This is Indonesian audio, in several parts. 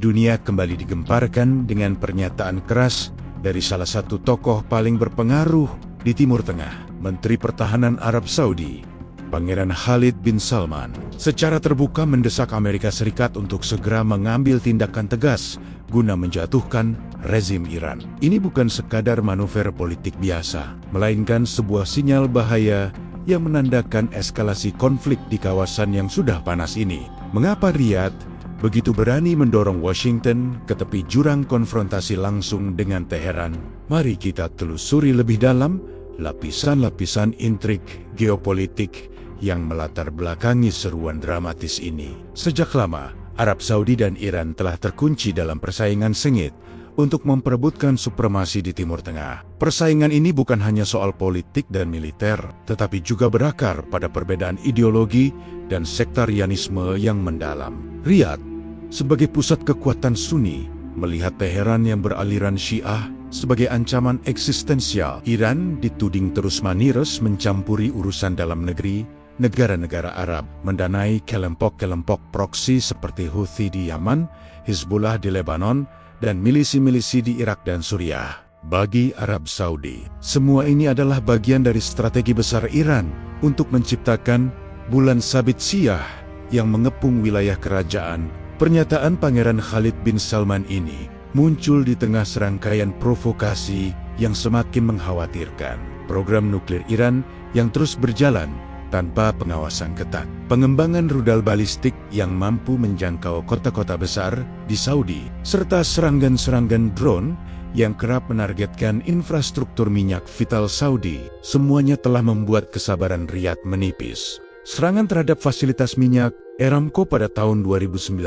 dunia kembali digemparkan dengan pernyataan keras dari salah satu tokoh paling berpengaruh di Timur Tengah, Menteri Pertahanan Arab Saudi, Pangeran Khalid bin Salman, secara terbuka mendesak Amerika Serikat untuk segera mengambil tindakan tegas guna menjatuhkan rezim Iran. Ini bukan sekadar manuver politik biasa, melainkan sebuah sinyal bahaya yang menandakan eskalasi konflik di kawasan yang sudah panas ini. Mengapa Riyadh begitu berani mendorong Washington ke tepi jurang konfrontasi langsung dengan Teheran? Mari kita telusuri lebih dalam lapisan-lapisan intrik geopolitik yang melatar belakangi seruan dramatis ini. Sejak lama, Arab Saudi dan Iran telah terkunci dalam persaingan sengit untuk memperebutkan supremasi di Timur Tengah. Persaingan ini bukan hanya soal politik dan militer, tetapi juga berakar pada perbedaan ideologi dan sektarianisme yang mendalam. Riyadh, sebagai pusat kekuatan Sunni, melihat Teheran yang beraliran Syiah sebagai ancaman eksistensial. Iran dituding terus-menerus mencampuri urusan dalam negeri negara-negara Arab, mendanai kelompok-kelompok proksi seperti Houthi di Yaman, Hizbullah di Lebanon, dan milisi-milisi di Irak dan Suriah. Bagi Arab Saudi, semua ini adalah bagian dari strategi besar Iran untuk menciptakan bulan sabit Syiah yang mengepung wilayah kerajaan. Pernyataan Pangeran Khalid bin Salman ini muncul di tengah serangkaian provokasi yang semakin mengkhawatirkan. Program nuklir Iran yang terus berjalan tanpa pengawasan ketat. Pengembangan rudal balistik yang mampu menjangkau kota-kota besar di Saudi, serta serangan-serangan drone yang kerap menargetkan infrastruktur minyak vital Saudi, semuanya telah membuat kesabaran Riyadh menipis. Serangan terhadap fasilitas minyak Aramco pada tahun 2019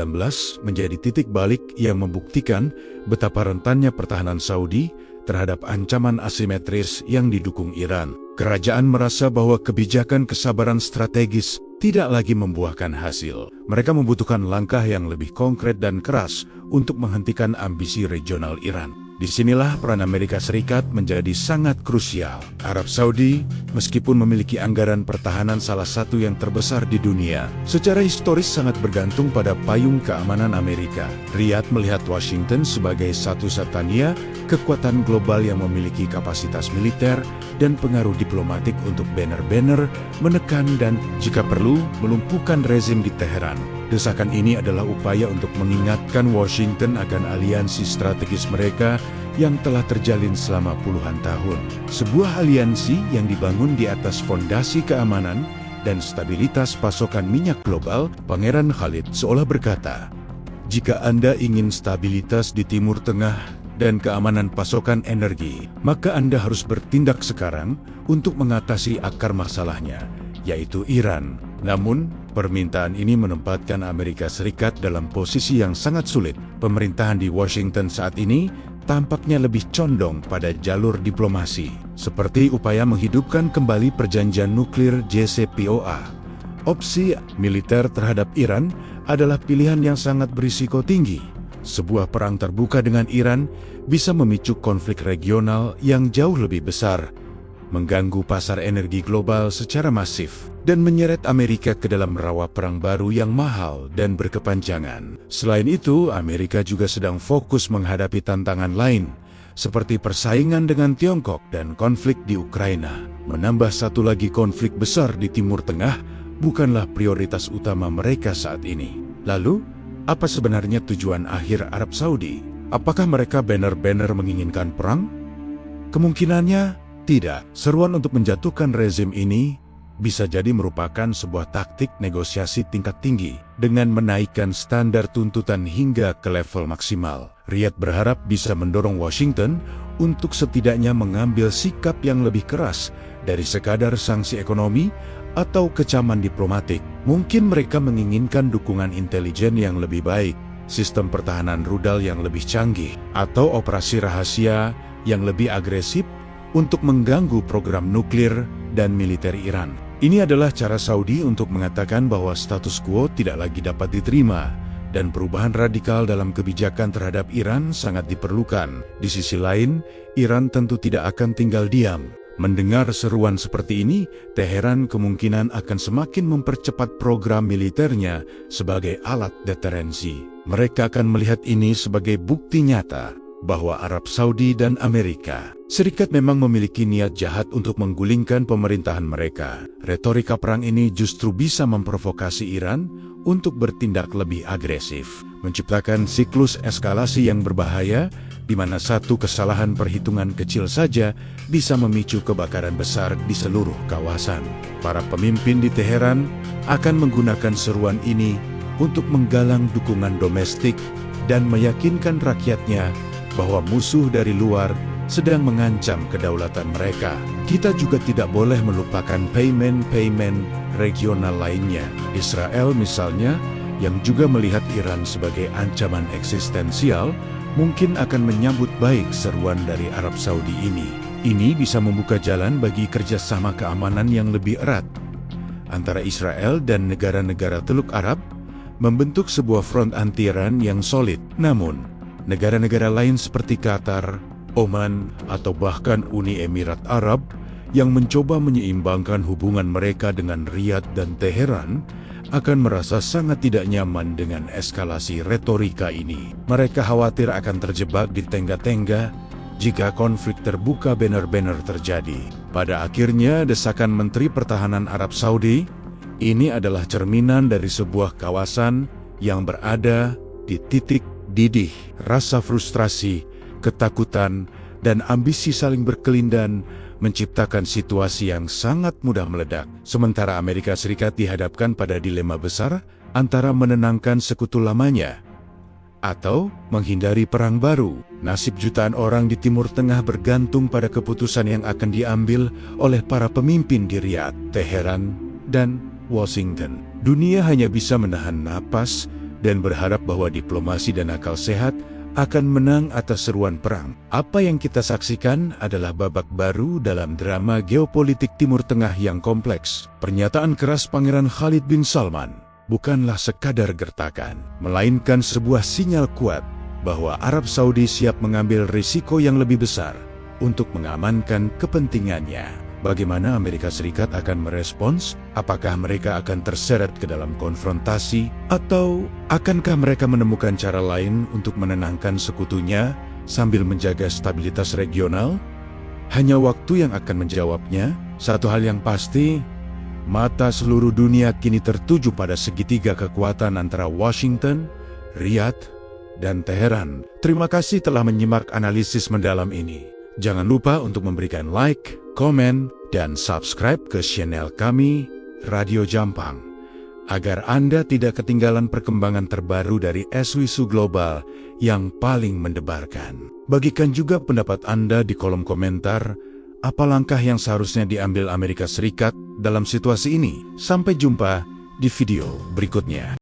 menjadi titik balik yang membuktikan betapa rentannya pertahanan Saudi terhadap ancaman asimetris yang didukung Iran. Kerajaan merasa bahwa kebijakan kesabaran strategis tidak lagi membuahkan hasil. Mereka membutuhkan langkah yang lebih konkret dan keras untuk menghentikan ambisi regional Iran. Disinilah peran Amerika Serikat menjadi sangat krusial. Arab Saudi, meskipun memiliki anggaran pertahanan salah satu yang terbesar di dunia, secara historis sangat bergantung pada payung keamanan Amerika. Riyadh melihat Washington sebagai satu-satunya kekuatan global yang memiliki kapasitas militer dan pengaruh diplomatik untuk benar-benar menekan dan, jika perlu, melumpuhkan rezim di Teheran. Desakan ini adalah upaya untuk mengingatkan Washington akan aliansi strategis mereka yang telah terjalin selama puluhan tahun. Sebuah aliansi yang dibangun di atas fondasi keamanan dan stabilitas pasokan minyak global. Pangeran Khalid seolah berkata, "Jika Anda ingin stabilitas di Timur Tengah dan keamanan pasokan energi, maka Anda harus bertindak sekarang untuk mengatasi akar masalahnya, yaitu Iran." Namun, permintaan ini menempatkan Amerika Serikat dalam posisi yang sangat sulit. Pemerintahan di Washington saat ini tampaknya lebih condong pada jalur diplomasi, seperti upaya menghidupkan kembali perjanjian nuklir JCPOA. Opsi militer terhadap Iran adalah pilihan yang sangat berisiko tinggi. Sebuah perang terbuka dengan Iran bisa memicu konflik regional yang jauh lebih besar, mengganggu pasar energi global secara masif, dan menyeret Amerika ke dalam rawa perang baru yang mahal dan berkepanjangan. Selain itu, Amerika juga sedang fokus menghadapi tantangan lain, seperti persaingan dengan Tiongkok dan konflik di Ukraina. Menambah satu lagi konflik besar di Timur Tengah bukanlah prioritas utama mereka saat ini. Lalu, apa sebenarnya tujuan akhir Arab Saudi? Apakah mereka benar-benar menginginkan perang? Kemungkinannya tidak. Seruan untuk menjatuhkan rezim ini bisa jadi merupakan sebuah taktik negosiasi tingkat tinggi dengan menaikkan standar tuntutan hingga ke level maksimal. Riyadh berharap bisa mendorong Washington untuk setidaknya mengambil sikap yang lebih keras dari sekadar sanksi ekonomi atau kecaman diplomatik. Mungkin mereka menginginkan dukungan intelijen yang lebih baik, sistem pertahanan rudal yang lebih canggih, atau operasi rahasia yang lebih agresif untuk mengganggu program nuklir dan militer Iran. Ini adalah cara Saudi untuk mengatakan bahwa status quo tidak lagi dapat diterima, dan perubahan radikal dalam kebijakan terhadap Iran sangat diperlukan. Di sisi lain, Iran tentu tidak akan tinggal diam. Mendengar seruan seperti ini, Teheran kemungkinan akan semakin mempercepat program militernya sebagai alat deterensi. Mereka akan melihat ini sebagai bukti nyata bahwa Arab Saudi dan Amerika Serikat memang memiliki niat jahat untuk menggulingkan pemerintahan mereka. Retorika perang ini justru bisa memprovokasi Iran untuk bertindak lebih agresif, menciptakan siklus eskalasi yang berbahaya, di mana satu kesalahan perhitungan kecil saja bisa memicu kebakaran besar di seluruh kawasan. Para pemimpin di Teheran akan menggunakan seruan ini untuk menggalang dukungan domestik dan meyakinkan rakyatnya bahwa musuh dari luar sedang mengancam kedaulatan mereka. Kita juga tidak boleh melupakan payment regional lainnya. Israel misalnya, yang juga melihat Iran sebagai ancaman eksistensial, mungkin akan menyambut baik seruan dari Arab Saudi ini. Ini bisa membuka jalan bagi kerjasama keamanan yang lebih erat antara Israel dan negara-negara Teluk Arab, membentuk sebuah front anti-Iran yang solid. Namun, negara-negara lain seperti Qatar, Oman, atau bahkan Uni Emirat Arab yang mencoba menyeimbangkan hubungan mereka dengan Riyadh dan Teheran akan merasa sangat tidak nyaman dengan eskalasi retorika ini. Mereka khawatir akan terjebak di tengga-tengga jika konflik terbuka benar-benar terjadi. Pada akhirnya, desakan Menteri Pertahanan Arab Saudi ini adalah cerminan dari sebuah kawasan yang berada di titik didih. Rasa frustrasi, ketakutan, dan ambisi saling berkelindan menciptakan situasi yang sangat mudah meledak. Sementara Amerika Serikat dihadapkan pada dilema besar antara menenangkan sekutu lamanya atau menghindari perang baru. Nasib jutaan orang di Timur Tengah bergantung pada keputusan yang akan diambil oleh para pemimpin di Riyadh, Teheran, dan Washington. Dunia hanya bisa menahan napas dan berharap bahwa diplomasi dan akal sehat akan menang atas seruan perang. Apa yang kita saksikan adalah babak baru dalam drama geopolitik Timur Tengah yang kompleks. Pernyataan keras Pangeran Khalid bin Salman bukanlah sekadar gertakan, melainkan sebuah sinyal kuat bahwa Arab Saudi siap mengambil risiko yang lebih besar untuk mengamankan kepentingannya. Bagaimana Amerika Serikat akan merespons? Apakah mereka akan terseret ke dalam konfrontasi? Atau akankah mereka menemukan cara lain untuk menenangkan sekutunya sambil menjaga stabilitas regional? Hanya waktu yang akan menjawabnya. Satu hal yang pasti, mata seluruh dunia kini tertuju pada segitiga kekuatan antara Washington, Riyadh, dan Teheran. Terima kasih telah menyimak analisis mendalam ini. Jangan lupa untuk memberikan like, komen, dan subscribe ke channel kami, Radio Jampang, agar Anda tidak ketinggalan perkembangan terbaru dari isu global yang paling mendebarkan. Bagikan juga pendapat Anda di kolom komentar, apa langkah yang seharusnya diambil Amerika Serikat dalam situasi ini. Sampai jumpa di video berikutnya.